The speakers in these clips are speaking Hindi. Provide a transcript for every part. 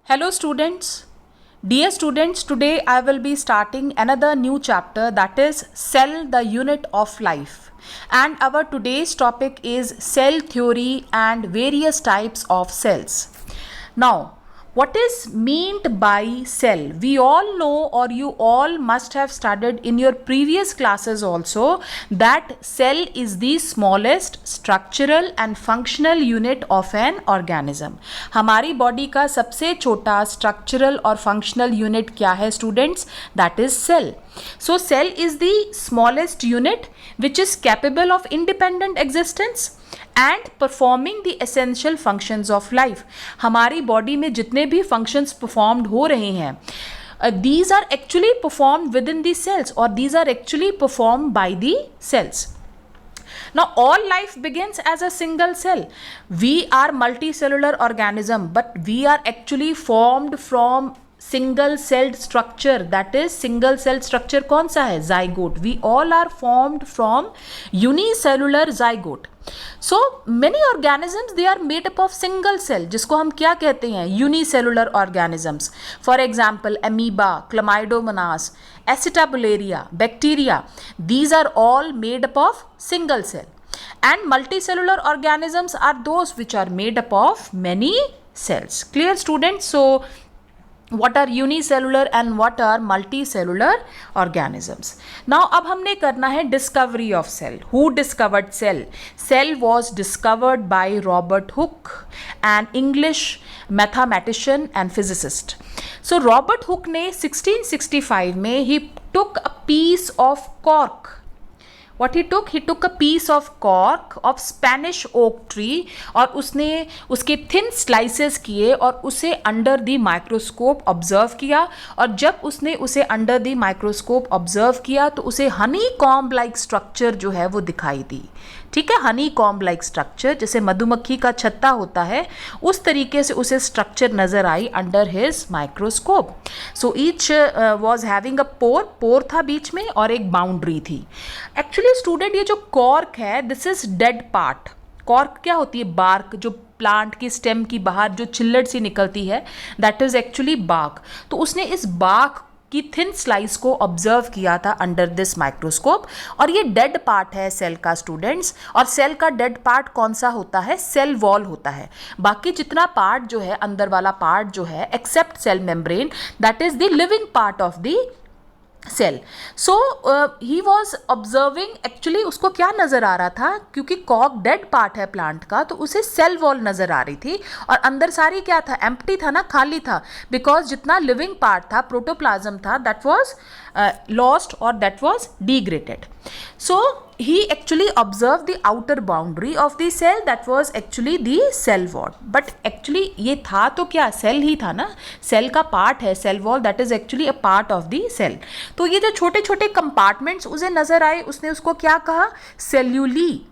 Hello students. Dear students, today I will be starting another new chapter, that is cell, the unit of life. And our today's topic is cell theory and various types of cells. Now, what is meant by cell? We all know, or you all must have studied in your previous classes also, that cell is the smallest structural and functional unit of an organism. हमारी बॉडी का सबसे छोटा structural और functional unit क्या है students? That is cell. So cell is the smallest unit which is capable of independent existence and performing the essential functions of life. हमारी बॉडी में जितने भी functions performed हो रहे हैं, these are actually performed within the cells, or these are actually performed by the cells. Now all life begins as a single cell. We are multicellular organism, but we are actually formed from single celled structure. That is single cell structure कौन सा है? Zygote. We all are formed from unicellular zygote. So many organisms, they are made up of single cell, जिसको हम क्या कहते हैं? Unicellular organisms. For example, amoeba, chlamydomonas, acetabularia, bacteria. These are all made up of single cell. And multicellular organisms are those which are made up of many cells. Clear students? So what are unicellular and what are multicellular organisms? Now अब हमने करना है discovery of cell. Who discovered cell? Cell was discovered by Robert Hooke, an English mathematician and physicist. So Robert Hooke ने 1665 में he took a piece of cork. What he took a piece of cork of Spanish oak tree और उसने उसके thin slices किए और उसे under the microscope observe किया, और जब उसने उसे under the microscope observe किया तो उसे honeycomb like structure जो है वो दिखाई दी. ठीक है, honeycomb like structure, जैसे मधुमक्खी का छत्ता होता है उस तरीके से उसे structure नज़र आई under his microscope. So each was having a pore था बीच में और एक boundary थी. Actually student, ये जो cork है, this is dead part. Cork क्या होती है? bark, जो प्लांट की स्टेम की बाहर जो छिल्लड़ सी निकलती है, दैट इज एक्चुअली bark. तो उसने इस bark की थिन स्लाइस को ऑब्जर्व किया था अंडर दिस माइक्रोस्कोप, और ये डेड पार्ट है सेल का स्टूडेंट्स. और सेल का डेड पार्ट कौन सा होता है? सेल वॉल होता है. बाकी जितना पार्ट जो है, अंदर वाला पार्ट जो है, except cell membrane, that is the living part of the cell. So he was observing, actually उसको क्या नज़र आ रहा था, क्योंकि कॉक डेड पार्ट है प्लांट का, तो उसे सेल वॉल नज़र आ रही थी और अंदर सारी क्या था? एम्प्टी था ना, खाली था, बिकॉज जितना लिविंग पार्ट था, प्रोटोप्लाज्म था, दैट वॉज लॉस्ट और that was degraded. So he actually observed the outer boundary of the cell, that was actually the cell wall. But actually ये था तो क्या? सेल ही था ना, सेल का पार्ट है cell wall, that is actually a part of the cell. तो ये जो छोटे छोटे कंपार्टमेंट्स उसे नजर आए, उसने उसको क्या कहा? सेल्यूली.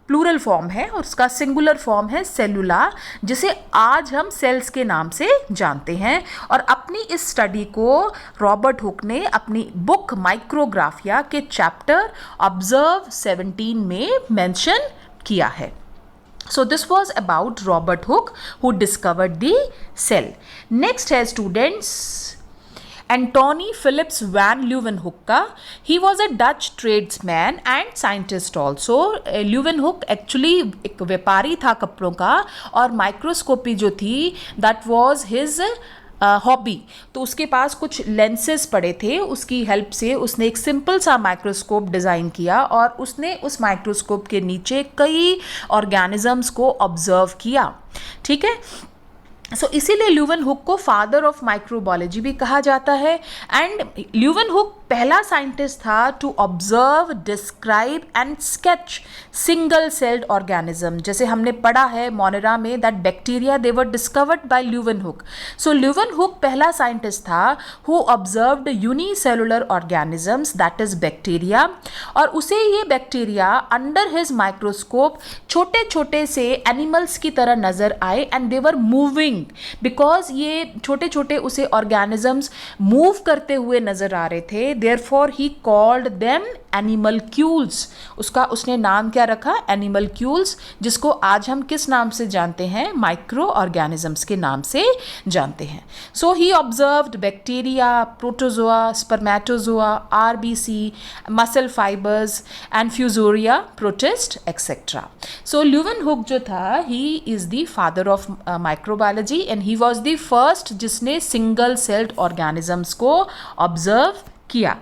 प्लूरल फॉर्म है और उसका सिंगुलर फॉर्म है सेलुला, जिसे आज हम सेल्स के नाम से जानते हैं. और अपनी इस स्टडी को रॉबर्ट हुक ने अपनी बुक माइक्रोग्राफिया के चैप्टर ऑब्जर्व 17 में मेंशन किया है. So this was about Robert Hooke, who discovered the cell. Next है students Antony Philips van Leeuwenhoek. He was a Dutch tradesman and scientist also. Leeuwenhoek actually एक व्यापारी था कपड़ों का, और माइक्रोस्कोपी जो थी that was his हॉबी. तो उसके पास कुछ लेंसेज पड़े थे, उसकी हेल्प से उसने एक सिंपल सा माइक्रोस्कोप डिज़ाइन किया और उसने उस माइक्रोस्कोप के नीचे कई ऑर्गेनिजम्स को ऑब्जर्व किया. ठीक है, सो इसीलिए ल्यूवेनहुक को फादर ऑफ माइक्रोबायोलॉजी भी कहा जाता है. एंड ल्यूवेनहुक पहला साइंटिस्ट था to observe, describe and sketch single celled organism. जैसे हमने पढ़ा है मोनेरा में that bacteria they were discovered by Leeuwenhoek. So Leeuwenhoek पहला साइंटिस्ट था who observed unicellular organisms, that is bacteria. और उसे ये बैक्टीरिया अंडर हिज माइक्रोस्कोप छोटे छोटे से एनिमल्स की तरह नजर आए, and they were moving, because ये छोटे छोटे उसे ऑर्गेनिजम्स मूव करते हुए नजर आ रहे थे. Therefore he called them animalcules. उसने नाम क्या रखा? एनिमलक्यूल्स, जिसको आज हम किस नाम से जानते हैं? माइक्रो ऑर्गेनिजम्स के नाम से जानते हैं। So he observed bacteria, protozoa, spermatozoa, RBC, muscle fibres and infusoria, protist etcetera. So Leeuwenhoek जो था, he is the father of microbiology and he was the first जिसने सिंगल सेल्ड ऑर्गेनिजम्स को ऑब्जर्व किया।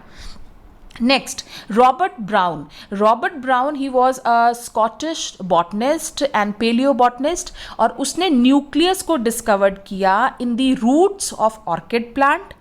Next, Robert Brown. Robert Brown, he was a Scottish botanist and paleobotanist, और उसने न्यूक्लियस को डिस्कवर्ड किया in the roots of orchid plant.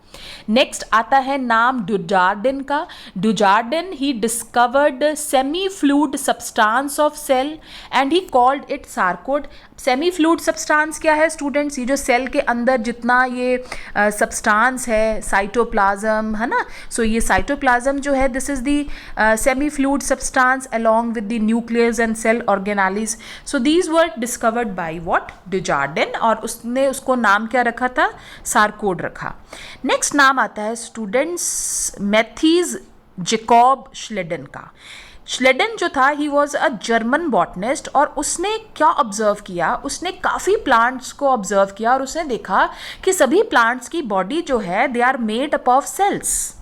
Next आता है नाम डुजार्डिन का। Dujardin, he discovered semi fluid substance of cell and he called it sarcode. Semi fluid substance क्या है स्टूडेंट्स? ये जो सेल के अंदर जितना ये सब्सटेंस है, साइटोप्लाज्म है ना, सो ये साइटोप्लाज्म जो है, this is the semi fluid substance along with the nucleus and cell organelles. So these were discovered by what? Dujardin, और उसने उसको नाम क्या रखा था? सार्कोड रखा। नेक्स्ट नाम आता है स्टूडेंट्स मैथीज जेकॉब श्लेडन का। श्लेडन जो था, he was a German botanist, और उसने क्या ऑब्जर्व किया? उसने काफ़ी प्लांट्स को ऑब्जर्व किया और उसने देखा कि सभी प्लांट्स की बॉडी जो है, they are made up of cells,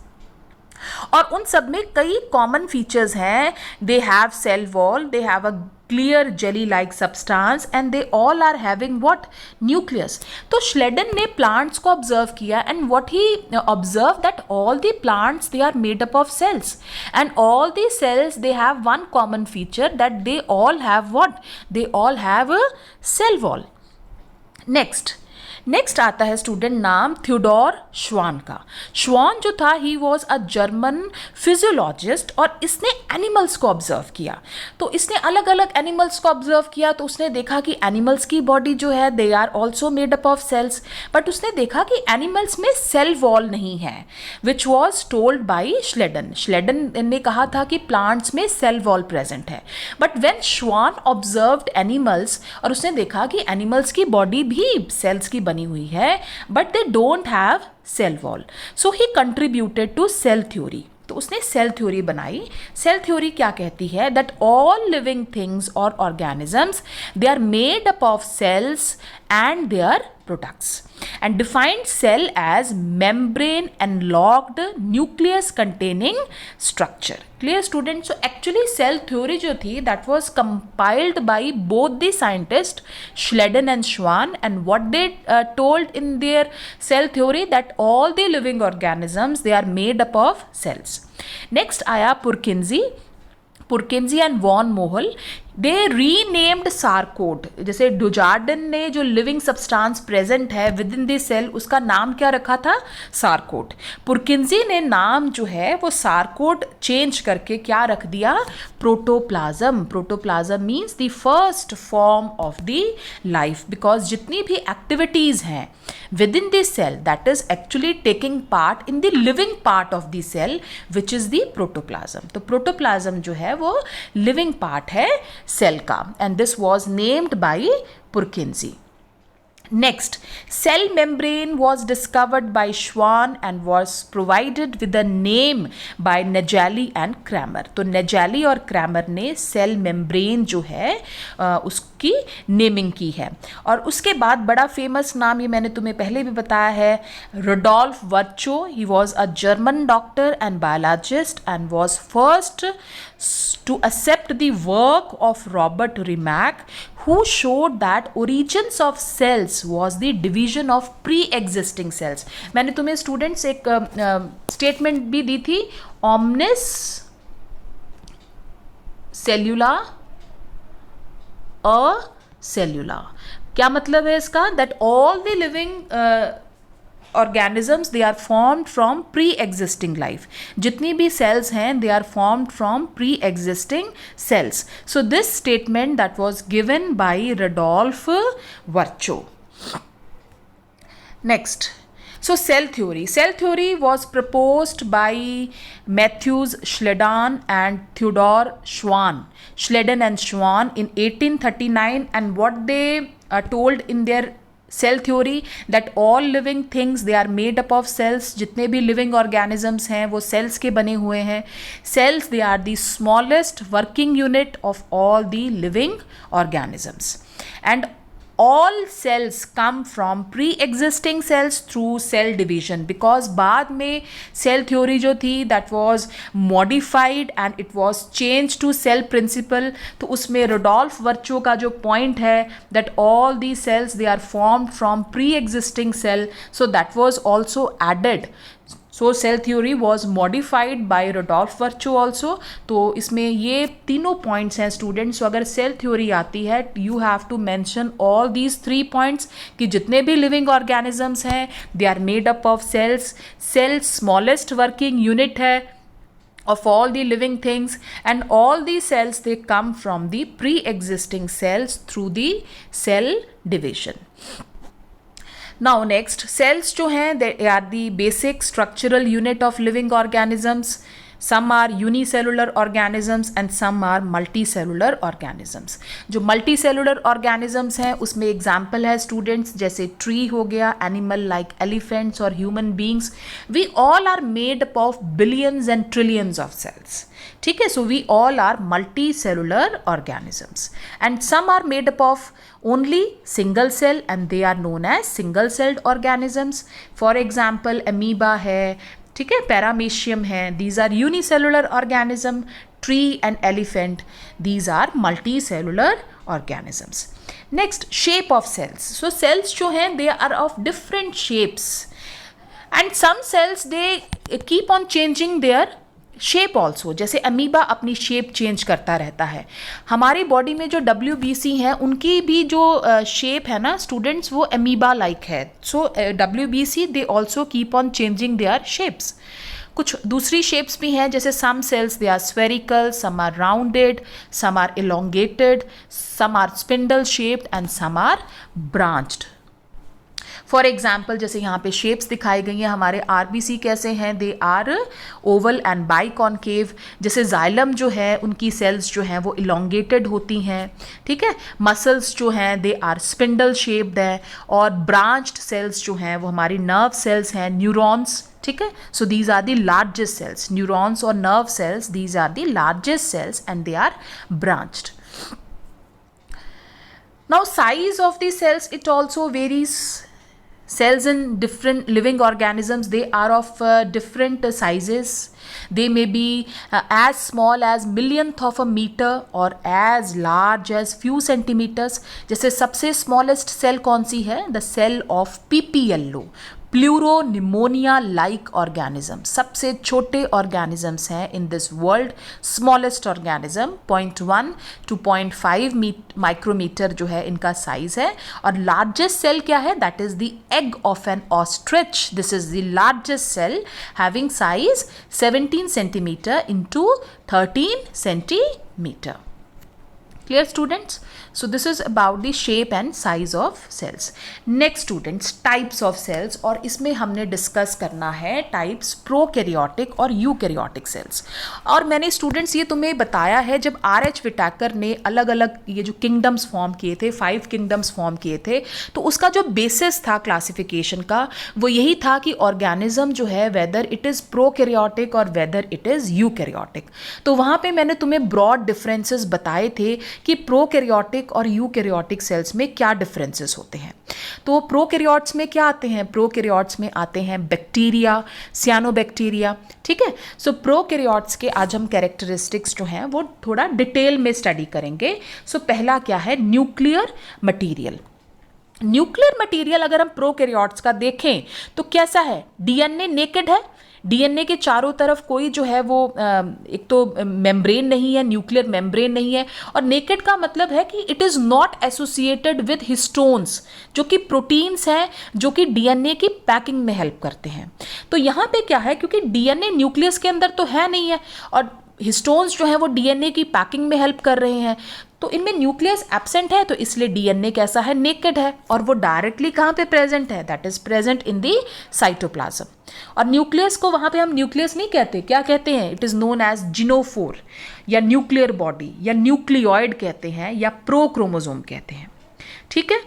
और उन सब में कई कॉमन फीचर्स हैं। They have cell wall, they have a clear jelly like substance and they all are having what? Nucleus. तो श्लेडन ने प्लांट्स को ऑब्जर्व किया and what he observe that all the plants they are made up of cells and all the cells they have one common feature that they all have what? They all have a cell wall. Next आता है स्टूडेंट नाम थियोडोर श्वान का। श्वान जो था, he was a German physiologist, और इसने एनिमल्स को ऑब्जर्व किया। तो इसने अलग अलग एनिमल्स को ऑब्जर्व किया, तो उसने देखा कि एनिमल्स की बॉडी जो है, they are also made up of cells, but उसने देखा कि एनिमल्स में सेल वॉल नहीं है, which was told by Schleiden. Schleiden ने कहा था कि प्लांट्स में सेल वॉल प्रेजेंट है, but when Schwann observed animals, और उसने देखा कि एनिमल्स की बॉडी भी सेल्स की बनी हुई है, but they don't have cell wall. So he contributed to cell theory. तो उसने सेल थ्योरी बनाई। सेल थ्योरी क्या कहती है? दैट ऑल लिविंग थिंग्स और organisms, they are made up of cells and their products, and defined cell as membrane enveloped nucleus containing structure. Clear students? So actually cell theory जो थी, that was compiled by both the scientists Schleiden and Schwann, and what they told in their cell theory that all the living organisms, they are made up of cells. Next आया Purkinje and von Mohl. They renamed sarcode. जैसे डुजार्डिन ने जो लिविंग सब्सटेंस प्रेजेंट है विद इन द सेल, उसका नाम क्या रखा था? सार्कोड। पुरकिंजी ने नाम जो है वो सार्कोड चेंज करके क्या रख दिया? Protoplasm. Protoplasm means the first form of the life, because जितनी भी एक्टिविटीज हैं within the cell, that is actually taking part in the living part of the cell, which is the protoplasm. तो प्रोटोप्लाज्म जो है वो लिविंग पार्ट है सेल का, and this was named by Purkinje. Next, cell membrane was discovered by Schwann and was provided with a name by Naegeli and Kramer. तो Naegeli और Kramer ने cell membrane जो है उसकी नेमिंग की है। और उसके बाद बड़ा फेमस नाम, ये मैंने तुम्हें पहले भी बताया है, Rudolf Virchow. He was a German doctor and biologist and was first to accept the work of Robert Remak, who showed that origins of cells was the division of pre-existing cells. मैंने तुम्हें स्टूडेंट्स एक स्टेटमेंट भी दी थी, omnis cellula a cellula। क्या मतलब है इसका? That all the living organisms, they are formed from pre-existing life. जितनी भी cells हैं, they are formed from pre-existing cells. So this statement that was given by Rudolf Virchow. Next, so cell theory. Cell theory was proposed by Matthews Schleiden and Theodor Schwann. Schleiden and Schwann in 1839, and what they told in their cell theory that all living things they are made up of cells, जितने भी लिविंग ऑर्गेनिजम्स हैं वो सेल्स के बने हुए हैं. Cells they are the smallest working unit of all the living organisms, and all cells come from pre-existing cells through cell division, because बाद में cell theory जो थी that was modified and it was changed to cell principle. तो उसमें रोडोल्फ वर्चो का जो point है that all these cells they are formed from pre-existing cell, so that was also added. So cell theory was modified by Rudolf Virchow also. तो इसमें ये तीनों पॉइंट्स हैं स्टूडेंट्स. सो अगर सेल थ्योरी आती है you have to mention all these 3 points कि जितने भी लिविंग ऑर्गेनिजम्स हैं they are made up of cells. Cell smallest working unit है of all the living things, and all these cells they come from the pre-existing cells through the cell division. Now next, cells जो हैं they are the basic structural unit of living organisms. Some are unicellular organisms and some are multicellular organisms. जो multicellular organisms हैं उसमें example है students जैसे tree हो गया, animal like elephants or human beings. We all are made up of billions and trillions of cells. ठीक है, so we all are multicellular organisms, and some are made up of only single cell and they are known as single celled organisms. For example, amoeba है, ठीक है, पैरामीशियम है, these are unicellular organism. Tree and elephant, these are multicellular organisms. Next, shape of cells. So cells जो हैं they are of different shapes, and some cells they keep on changing their shape also. जैसे अमीबा अपनी शेप चेंज करता रहता है. हमारी बॉडी में जो WBC हैं उनकी भी जो शेप है ना स्टूडेंट्स वो अमीबा लाइक है. So WBC they also keep on changing their shapes. कुछ दूसरी शेप्स भी हैं जैसे some cells they are spherical, some are rounded, some are elongated, some are spindle shaped and some are branched. For example जैसे यहाँ पे शेप्स दिखाई गई हैं. हमारे RBC कैसे हैं, दे आर ओवल एंड बाइकॉन्केव. जैसे जाइलम जो है उनकी सेल्स जो हैं वो इलोंगेटेड होती हैं. ठीक है, मसल्स जो हैं दे आर स्पिंडल शेप्ड हैं, और ब्रांच्ड सेल्स जो हैं वो हमारी नर्व सेल्स हैं, न्यूरॉन्स. ठीक है, so these are the largest cells. Neurons और nerve cells these are the largest cells and they are branched. Now size of the cells it also varies. Cells in different living organisms they are of different sizes. They may be as small as millionth of a meter or as large as few centimeters. जैसे सबसे smallest cell कौन सी है, the cell of PPLO, pleuropneumonia like organism. सबसे छोटे ऑर्गेनिजम्स हैं in this world. Smallest organism 0.1 to 0.5 micrometre जो है इनका साइज है. और लार्जेस्ट सेल क्या है, that is the egg of an ostrich. This is the largest cell having size 17 centimetre into 13 centimetre. Clear students? So this is about the shape and size of cells. Next students, types of cells. और इसमें हमने डिस्कस करना है टाइप्स प्रोकैरियोटिक और यूकैरियोटिक सेल्स. और मैंने स्टूडेंट्स ये तुम्हें बताया है जब R.H. विटाकर ने अलग अलग ये जो किंगडम्स फॉर्म किए थे, 5 किंगडम्स फॉर्म किए थे, तो उसका जो बेसिस था क्लासिफिकेशन का वो यही था कि ऑर्गेनिज्म जो है वेदर इट इज़ प्रोकैरियोटिक और वेदर इट इज़ यूकैरियोटिक. तो वहाँ पे मैंने तुम्हें ब्रॉड डिफरेंसेस बताए थे कि प्रोकैरियोटिक और यूकैरियोटिक सेल्स में क्या डिफरेंसेस होते हैं. तो प्रोकैरियोट्स में क्या आते हैं, प्रोकैरियोट्स में आते हैं बैक्टीरिया, सियानोबैक्टीरिया. ठीक है, सो प्रोकैरियोट्स के आज हम कैरेक्टरिस्टिक्स जो हैं वो थोड़ा डिटेल में स्टडी करेंगे. सो पहला क्या है, न्यूक्लियर मटीरियल. न्यूक्लियर मटीरियल अगर हम प्रोकैरियोट्स का देखें तो कैसा है, DNA नेकेड है. DNA के चारों तरफ कोई जो है वो एक तो मेम्ब्रेन नहीं है, न्यूक्लियर मेम्ब्रेन नहीं है. और नेकेड का मतलब है कि it is not associated with histones, जो कि प्रोटीन्स हैं जो कि DNA की पैकिंग में हेल्प करते हैं. तो यहाँ पे क्या है, क्योंकि DNA न्यूक्लियस के अंदर तो है नहीं है और हिस्टोन्स जो हैं वो DNA की पैकिंग में हेल्प कर रहे हैं, तो इनमें न्यूक्लियस एब्सेंट है, तो इसलिए DNA कैसा है, नेकेड है. और वो डायरेक्टली कहाँ पे प्रेजेंट है, that is present in the cytoplasm. और न्यूक्लियस को वहाँ पे हम न्यूक्लियस नहीं कहते, क्या कहते हैं, it is known as genophore या न्यूक्लियर बॉडी या न्यूक्लियोइड कहते हैं या प्रोक्रोमोसोम कहते हैं. ठीक है,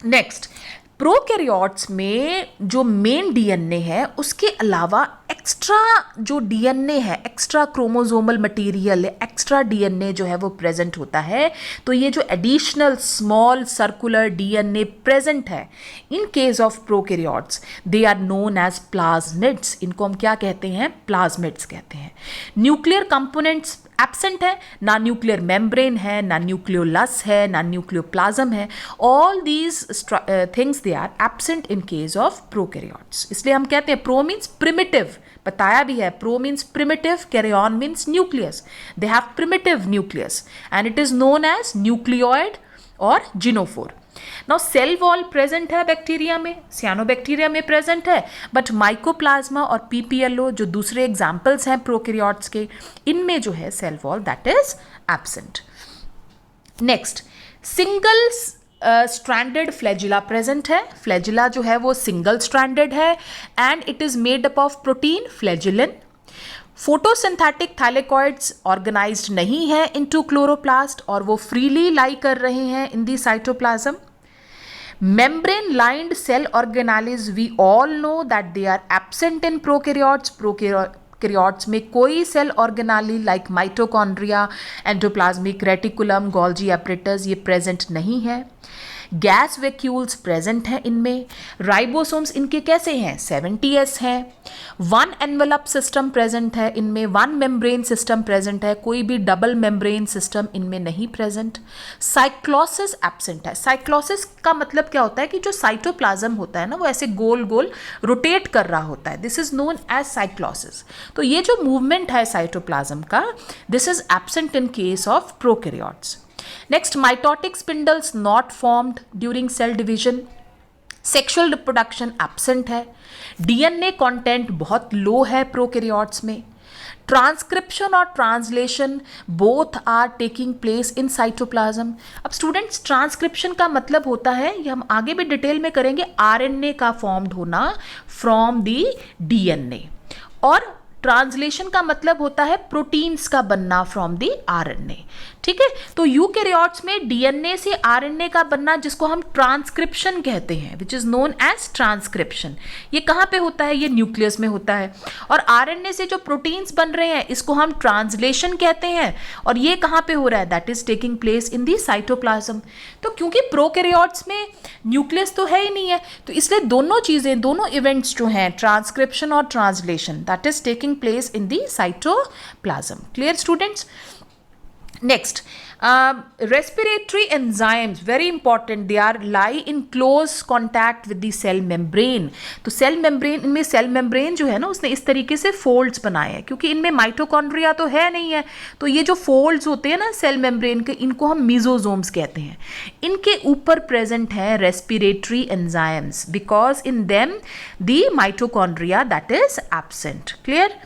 नेक्स्ट, प्रोकैरियोट्स में जो मेन डीएनए है उसके अलावा एक्स्ट्रा जो डीएनए है, extra chromosomal material, extra DNA जो है वो प्रेजेंट होता है. तो ये जो additional small circular DNA present है in case of prokaryotes, they are known as plasmids. इनको हम क्या कहते हैं? प्लाज्मिड्स कहते हैं. न्यूक्लियर कंपोनेंट्स एब्सेंट है, ना न्यूक्लियर मेम्ब्रेन है, ना न्यूक्लियोलस है, ना न्यूक्लियोप्लाज्म है. All these things they are absent in case of prokaryotes. इसलिए हम कहते हैं प्रो मीन्स प्रिमिटिव, बताया भी है. Pro means primitive, karyon means nucleus. They have primitive nucleus and it is known as nucleoid और genophore. Now cell wall present है बैक्टीरिया में, सियानोबैक्टीरिया में प्रेजेंट है, बट माइकोप्लाज्मा और पीपीएलओ जो दूसरे एग्जाम्पल्स हैं प्रोकैरियोट्स के, इनमें जो है cell wall that is absent. Next, single stranded flagella present है. फ्लैजिला जो है वो सिंगल स्ट्रैंडेड है and it is made up of protein flagellin. Photosynthetic thylakoids organised नहीं है इनटू क्लोरोप्लास्ट और वो फ्रीली लाई कर रहे हैं in the cytoplasm. membrane lined cell organelles we all know that they are absent in prokaryotes. Prokaryotes में कोई cell organelle like mitochondria, endoplasmic reticulum, Golgi apparatus ये प्रेजेंट नहीं है. गैस वैक्यूल्स प्रेजेंट हैं इनमें. राइबोसोम्स इनके कैसे हैं? 70s हैं. वन एनवेलप सिस्टम प्रेजेंट है इनमें. वन मेम्ब्रेन सिस्टम प्रेजेंट है. कोई भी डबल मेम्ब्रेन सिस्टम इनमें नहीं प्रेजेंट. साइक्लोसिस एब्सेंट है. साइक्लोसिस का मतलब क्या होता है कि जो साइटोप्लाज्म होता है ना वो ऐसे गोल गोल रोटेट कर रहा होता है. This is known as cyclosis. तो ये जो मूवमेंट है साइटोप्लाज्म का, this is absent in case of prokaryotes. Next, mitotic spindles not formed during cell division. Sexual reproduction absent है. DNA content बहुत low है प्रोकैरियोट्स में. ट्रांसक्रिप्शन और translation both are taking place in cytoplasm. अब स्टूडेंट्स, ट्रांसक्रिप्शन का मतलब होता है, ये हम आगे भी डिटेल में करेंगे, आरएनए का फॉर्म्ड होना फ्रॉम दी डीएनए. और ट्रांसलेशन का मतलब होता है प्रोटीन्स का बनना फ्रॉम दी आरएनए. ठीक है, तो यूकैरियोट्स में डीएनए से आरएनए का बनना जिसको हम ट्रांसक्रिप्शन कहते हैं, which is known as transcription, ये कहाँ पे होता है? ये न्यूक्लियस में होता है. और आरएनए से जो प्रोटीन्स बन रहे हैं इसको हम ट्रांसलेशन कहते हैं. और ये कहाँ पे हो रहा है? That is taking place in the cytoplasm. तो क्योंकि प्रोकैरियोट्स में न्यूक्लियस तो है ही नहीं है, तो इसलिए दोनों चीजें, दोनों इवेंट्स जो हैं, ट्रांसक्रिप्शन और translation, that is taking place in the cytoplasm. Clear students? Next, respiratory enzymes, very important, they are lie in close contact with the cell membrane. तो सेल मेम्ब्रेन, इनमें सेल मेम्ब्रेन जो है ना उसने इस तरीके से फोल्ड्स बनाए हैं क्योंकि इनमें माइटोकॉन्ड्रिया तो है नहीं है. तो ये जो फोल्ड्स होते हैं ना सेल मेम्ब्रेन के, इनको हम मीजोजोम्स कहते हैं. इनके ऊपर प्रेजेंट है respiratory enzymes because in them the mitochondria that is absent. Clear?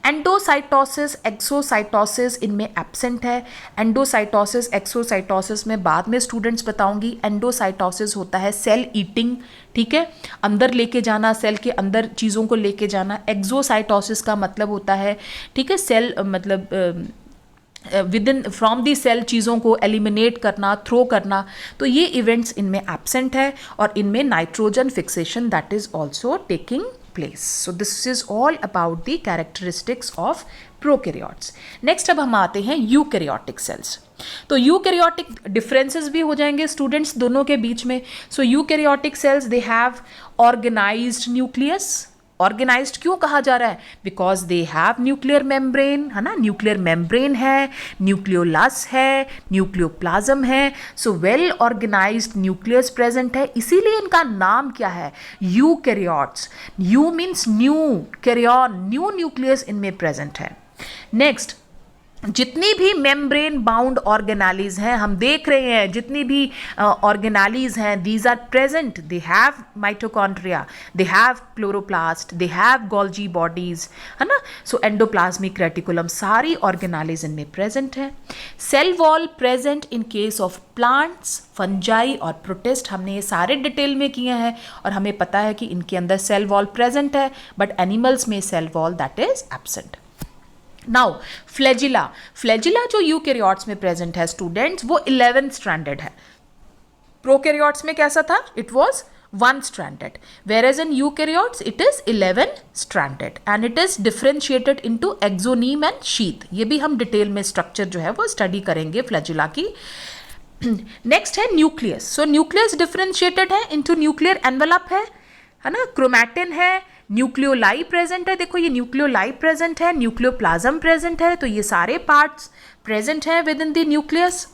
Endocytosis, exocytosis इनमें एब्सेंट है. एंडोसाइटोसिस, एक्सोसाइटोसिस में बाद में स्टूडेंट्स बताऊंगी. एंडोसाइटोसिस होता है सेल ईटिंग, ठीक है, अंदर लेके जाना, सेल के अंदर चीज़ों को लेके जाना. एक्सोसाइटोसिस का मतलब होता है, ठीक है, सेल मतलब within from the cell चीज़ों को एलिमिनेट करना, थ्रो करना. तो ये इवेंट्स इनमें एब्सेंट है और इनमें nitrogen fixation that is also taking place. So this is all about the characteristics of prokaryotes. Next अब हम आते हैं यूकैरियोटिक सेल्स. तो यूकैरियोटिक डिफरेंसेस भी हो जाएंगे स्टूडेंट्स दोनों के बीच में. So eukaryotic cells they have organised nucleus. Organised क्यों कहा जा रहा है? Because they have nuclear membrane, है ना, न्यूक्लियर मेम्ब्रेन है, न्यूक्लियोलस है, न्यूक्लियोप्लाज्म है. So well organised nucleus present है, इसीलिए इनका नाम क्या है? Eukaryotes. Eu means new, karyon, new nucleus इनमें प्रेजेंट है. नेक्स्ट, जितनी भी मेम्ब्रेन बाउंड ऑर्गेनालीज हैं, हम देख रहे हैं जितनी भी ऑर्गेनालीज हैं, these are present. They have mitochondria, they have chloroplast, they have Golgi bodies, है ना. सो एंडोप्लाज्मिक रेटिकुलम, सारी ऑर्गेनालीज इनमें प्रेजेंट है. Cell wall present in case of plants, fungi और प्रोटिस्ट. हमने ये सारे डिटेल में किए हैं और हमें पता है कि इनके अंदर सेल वॉल प्रेजेंट है, बट एनिमल्स में cell wall that is absent. Now flagella जो यूकैरियोट्स में प्रेजेंट है स्टूडेंट्स, वो 11 स्ट्रैंडेड है. प्रोकैरियोट्स में कैसा था, it was one stranded, whereas in eukaryotes it is 11 stranded and it is differentiated into exoneme and sheath. ये भी हम डिटेल में स्ट्रक्चर जो है वो स्टडी करेंगे फ्लैजिला की. नेक्स्ट है न्यूक्लियस. सो न्यूक्लियस डिफरेंशिएटेड है इनटू न्यूक्लियर एनवेलप है ना, क्रोमैटिन है, न्यूक्लियोलाई प्रेजेंट है. देखो ये न्यूक्लियोलाई प्रेजेंट है, न्यूक्लियोप्लाज्म प्रेजेंट है, तो ये सारे पार्ट्स प्रेजेंट हैं विद इन द न्यूक्लियस.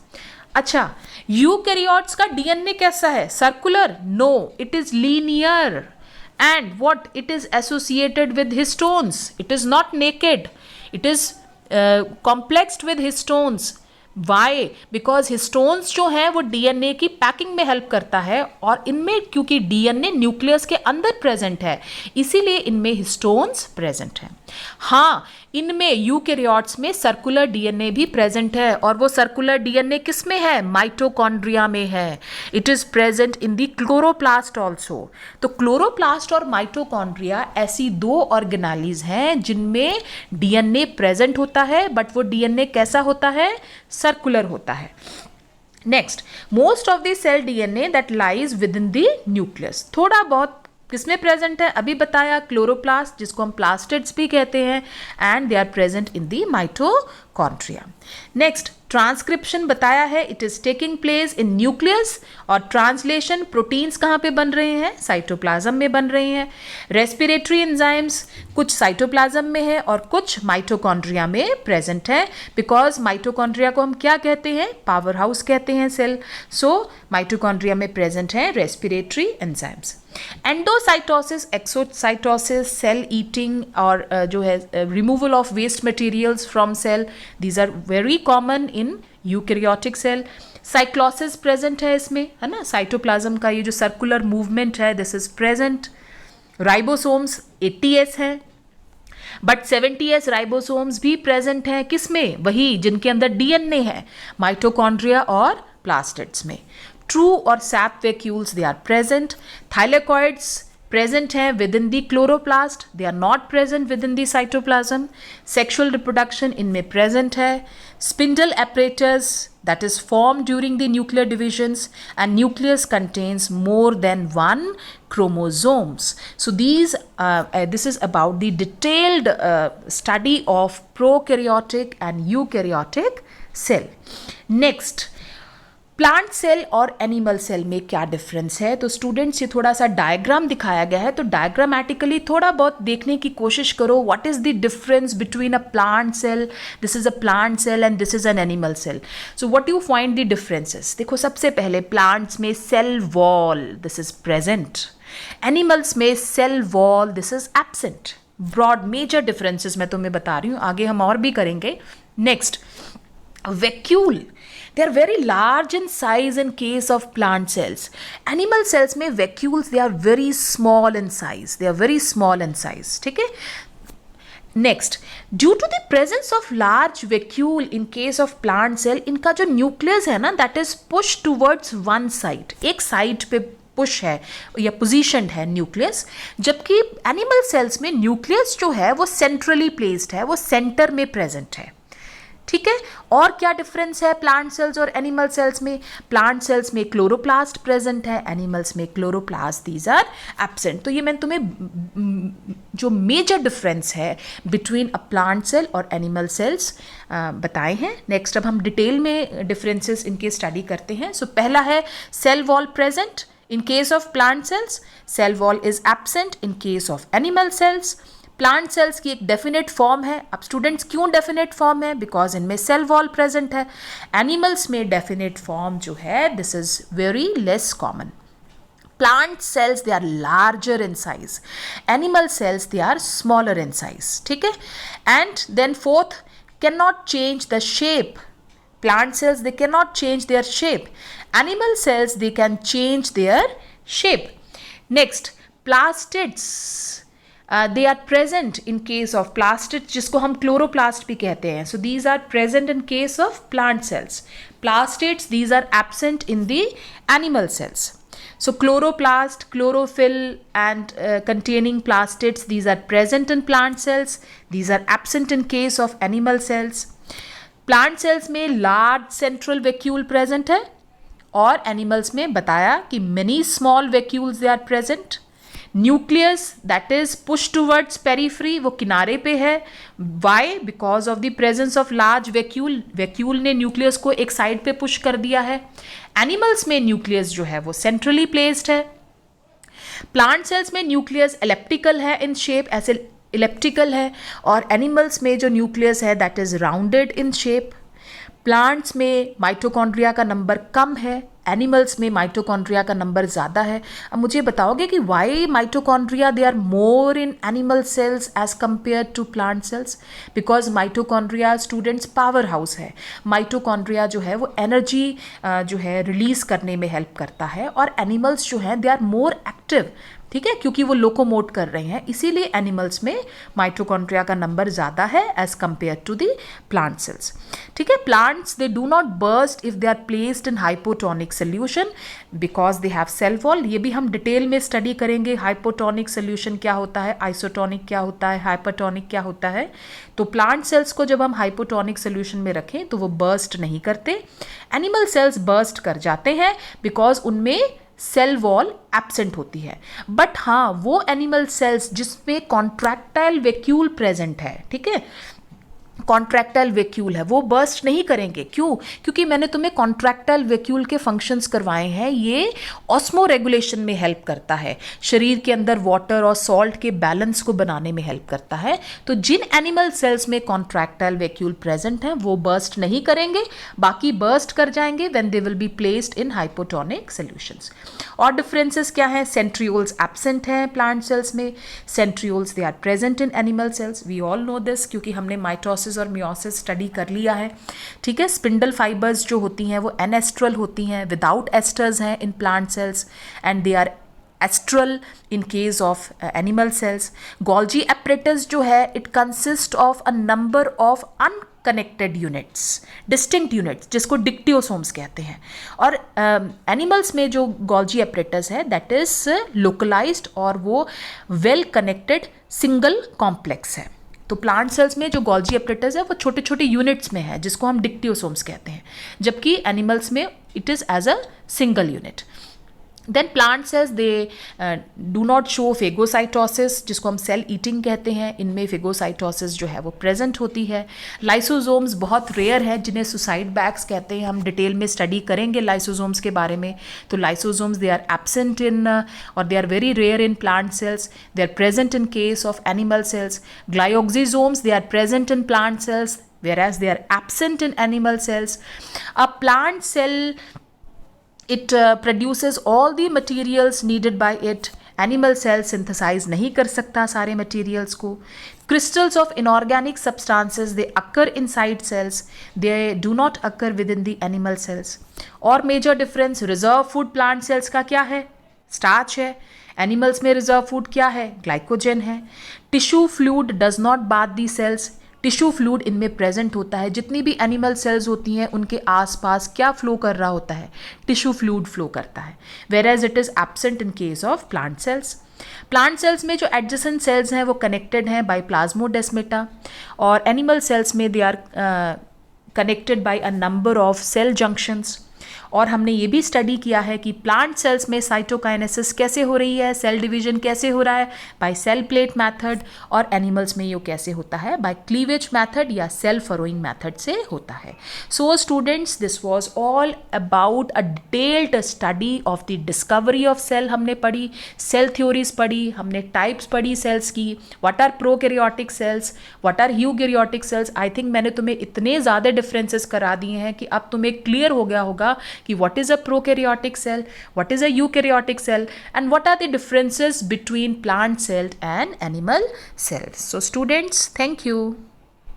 अच्छा, यूकैरियोट्स का डीएनए कैसा है, circular? No, it is linear. And what, it is associated with histones. It is not naked, it is complexed with histones. Why? Because histones जो हैं वो डीएनए की पैकिंग में हेल्प करता है, और इनमें क्योंकि डीएनए न्यूक्लियस के अंदर प्रेजेंट है इसीलिए इनमें हिस्टोन्स प्रेजेंट हैं. हाँ, इनमें यूकैरियोट्स में सर्कुलर डीएनए भी प्रेजेंट है, और वो सर्कुलर डीएनए किस में है, माइटोकॉन्ड्रिया में है. It is present in the chloroplast also. तो क्लोरोप्लास्ट और माइटोकॉन्ड्रिया ऐसी दो ऑर्गेनालीज हैं जिनमें डीएनए प्रेजेंट होता है, बट वो डीएनए कैसा होता है, सर्कुलर होता है. Next, most of the cell DNA that lies within the nucleus. थोड़ा बहुत किसमें प्रेजेंट है, अभी बताया, क्लोरोप्लास्ट जिसको हम प्लास्टिड्स भी कहते हैं, and they are present in the mitochondria. Next, transcription बताया है, it is taking place in nucleus, और ट्रांसलेशन प्रोटीन्स कहाँ पे बन रहे हैं, साइटोप्लाज्म में बन रहे हैं. रेस्पिरेटरी एंजाइम्स कुछ साइटोप्लाज्म में है और कुछ माइटोकॉन्ड्रिया में प्रेजेंट है, बिकॉज माइटोकॉन्ड्रिया को हम क्या कहते हैं, पावर हाउस कहते हैं सेल. सो माइटोकॉन्ड्रिया में प्रेजेंट है respiratory enzymes. Endocytosis, exocytosis, cell eating और जो है removal of waste materials from cell, these are very common in eukaryotic cell. Cyclosis present है इसमें, है ना, साइटोप्लाज्म का ये जो सर्कुलर मूवमेंट है, this is present. Ribosomes 80S हैं, बट 70S राइबोसोम्स भी प्रेजेंट हैं किसमें, वही जिनके अंदर डीएनए है, माइटोकॉन्ड्रिया और प्लास्टिड्स में. ट्रू और sap vacuoles, they are present. Thylakoids present हैं within the chloroplast, they are not present within the cytoplasm. Sexual reproduction इनमें प्रेजेंट है. Spindle apparatus that is formed during the nuclear divisions, and nucleus contains more than one chromosomes. So this is about the detailed study of prokaryotic and eukaryotic cell. Next, plant cell और एनिमल सेल में क्या डिफरेंस है. तो स्टूडेंट्स ये थोड़ा सा डायग्राम दिखाया गया है, तो डायग्रामेटिकली थोड़ा बहुत देखने की कोशिश करो. What is the difference between a plant cell, this is a plant cell and this is an animal cell. So what you find the differences. देखो सबसे पहले प्लांट्स में cell wall, this is present. Animals में cell wall, this is absent. Broad major differences मैं तुम्हें बता रही हूँ, आगे हम और भी करेंगे. Next, vacuole, they are very large in size in case of plant cells. Animal cells में vacuoles, they are very small in size, they are very small in size. ठीक है. Next, due to the presence of large vacuole in case of plant cell, इनका जो nucleus है ना, that is pushed towards one side, एक side पे पुश है या पोजीशनड है न्यूक्लियस, जबकि एनिमल सेल्स में न्यूक्लियस जो है वो सेंट्रली प्लेस्ड है, वो सेंटर में प्रेजेंट है. ठीक है. और क्या डिफरेंस है प्लांट सेल्स और एनिमल सेल्स में. प्लांट सेल्स में क्लोरोप्लास्ट प्रेजेंट है, एनिमल्स में क्लोरोप्लास्ट दीज आर एब्सेंट. तो ये मैंने तुम्हें जो मेजर डिफरेंस है बिटवीन अ प्लांट सेल और एनिमल सेल्स बताए हैं. नेक्स्ट अब हम डिटेल में डिफरेंसेस इनके स्टडी करते हैं. सो पहला है cell wall present in case of plant cells, cell wall is absent in case of animal cells. Plant cells की एक डेफिनेट फॉर्म है. अब स्टूडेंट्स क्यों डेफिनेट फॉर्म है, बिकॉज इनमें सेल वॉल प्रेजेंट है. एनिमल्स में डेफिनेट फॉर्म जो है this is very less common. Plant cells, they are larger in size. Animal cells, they are smaller in size. ठीक है. And then fourth, cannot change the shape. Plant cells, they cannot change their shape. Animal cells, they can change their shape. Next, plastids. They are present in case of plastids, जिसको हम chloroplast भी कहते हैं. So these are present in case of plant cells. Plastids, these are absent in the animal cells. So chloroplast, chlorophyll and containing plastids, these are present in plant cells. These are absent in case of animal cells. Plant cells में large central vacuole present है और एनिमल्स में बताया कि many small vacuoles they are present. Nucleus that is push towards periphery, वो किनारे पे है. Why? Because of the presence of large vacuole. Vacuole ने न्यूक्लियस को एक साइड पे पुश कर दिया है. एनिमल्स में न्यूक्लियस जो है वो सेंट्रली प्लेस्ड है. प्लांट सेल्स में न्यूक्लियस एलिप्टिकल है इन शेप, ऐसे इलेप्टिकल है. और एनिमल्स में जो न्यूक्लियस है that is rounded in shape. Plants में माइटोकॉन्ड्रिया का नंबर कम है, एनिमल्स में माइटोकॉन्ड्रिया का नंबर ज़्यादा है. अब मुझे बताओगे कि why mitochondria they are more in animal cells as compare to plant cells? Because mitochondria students power house है. माइटोकॉन्ड्रिया जो है वो एनर्जी जो है रिलीज करने में हेल्प करता है, और एनिमल्स जो हैं दे आर मोर एक्टिव. ठीक है, क्योंकि वो लोकोमोट कर रहे हैं, इसीलिए एनिमल्स में माइटोकॉन्ड्रिया का नंबर ज़्यादा है as compare to the plant cells. ठीक है, plants they do not burst if they are placed in hypotonic solution because they have cell wall. ये भी हम डिटेल में स्टडी करेंगे. हाइपोटोनिक सोल्यूशन क्या होता है, आइसोटोनिक क्या होता है, हाइपरटोनिक क्या होता है. तो प्लांट सेल्स को जब हम हाइपोटोनिक सोल्यूशन में रखें तो वो बर्स्ट नहीं करते. एनिमल सेल्स बर्स्ट कर जाते हैं बिकॉज उनमें सेल वॉल एब्सेंट होती है. बट हाँ, वो एनिमल सेल्स जिसमें कॉन्ट्रैक्टाइल वैक्यूल प्रेजेंट है, ठीक है, कॉन्ट्रैक्टाइल वैक्यूल है, वो बर्स्ट नहीं करेंगे. क्यों? क्योंकि मैंने तुम्हें कॉन्ट्रैक्टाइल वैक्यूल के फंक्शंस करवाए हैं. ये ऑस्मो रेगुलेशन में हेल्प करता है, शरीर के अंदर वाटर और सॉल्ट के बैलेंस को बनाने में हेल्प करता है. तो जिन एनिमल सेल्स में कॉन्ट्रैक्टाइल वैक्यूल प्रेजेंट हैं वो बर्स्ट नहीं करेंगे, बाकी बर्स्ट कर जाएंगे when they will be placed in hypotonic solutions. और डिफरेंसेस क्या हैं? सेंट्रियोल्स एब्सेंट हैं प्लांट सेल्स में, centrioles they are present in animal cells. We all know this क्योंकि हमने माइटोसिस और मियोसिस स्टडी कर लिया है. ठीक है, स्पिंडल फाइबर्स जो होती हैं वो एनेस्ट्रल होती हैं, विदाउट एस्टर्स हैं in plant cells, and they are astral in case of animal cells. Golgi apparatus जो है it consist of a number of unconnected units, distinct units, जिसको डिक्टियोसोम्स कहते हैं. और एनिमल्स में जो गोल्जी एपरेटस है दैट इज लोकलाइज्ड और वो वेल कनेक्टेड सिंगल कॉम्प्लेक्स है. तो प्लांट सेल्स में जो गोल्जी एपरेटस है वो छोटे छोटे यूनिट्स में है जिसको हम डिक्टियोसोम्स कहते हैं, जबकि एनिमल्स में it is as a single unit. Then plant cells they do not show phagocytosis, जिसको हम सेल ईटिंग कहते हैं. इनमें फेगोसाइटोसिस जो है वो प्रेजेंट होती है. लाइसोसोम्स बहुत रेयर है जिन्हें सुसाइड बैग्स कहते हैं. हम डिटेल में स्टडी करेंगे लाइसोसोम्स के बारे में. तो lysosomes they are absent in और they are very rare in plant cells. They are present in case of animal cells. Glyoxysomes they are present in plant cells whereas they are absent in animal cells. A plant cell it produces all the materials needed by it. Animal cell synthesize नहीं कर सकता सारे मटेरियल्स को. Crystals of inorganic substances they occur inside cells, they do not occur within the animal cells. और major difference reserve food plant cells का क्या है? स्टार्च है. एनिमल्स में रिजर्व फूड क्या है? ग्लाइकोजन है. Tissue fluid does not bath the cells. Tissue fluid इनमें प्रेजेंट होता है. जितनी भी एनिमल सेल्स होती हैं उनके आसपास क्या फ्लो कर रहा होता है? टिश्यू फ्लूइड फ्लो करता है. Whereas it is absent in case of plant cells. Plant cells में जो एडजेसेंट सेल्स हैं वो कनेक्टेड हैं बाय प्लाज्मोडेस्मेटा, और एनिमल सेल्स में they are connected by a number of cell junctions. और हमने ये भी स्टडी किया है कि प्लांट सेल्स में साइटोकाइनेसिस कैसे हो रही है, सेल डिवीजन कैसे हो रहा है बाय सेल प्लेट मेथड, और एनिमल्स में ये कैसे होता है बाय क्लीवेज मेथड या सेल फरोइंग मेथड से होता है. So students, this was all about a detailed study of the discovery of cell. हमने पढ़ी, सेल थ्योरीज पढ़ी, हमने टाइप्स पढ़ी सेल्स की, what are prokaryotic cells, what are eukaryotic cells. I think मैंने तुम्हें इतने ज़्यादा डिफरेंसेस करा दिए हैं कि अब तुम्हें क्लियर हो गया होगा कि what is a prokaryotic cell, what is a eukaryotic cell, and what are the differences between plant cell and animal cells. So students, thank you.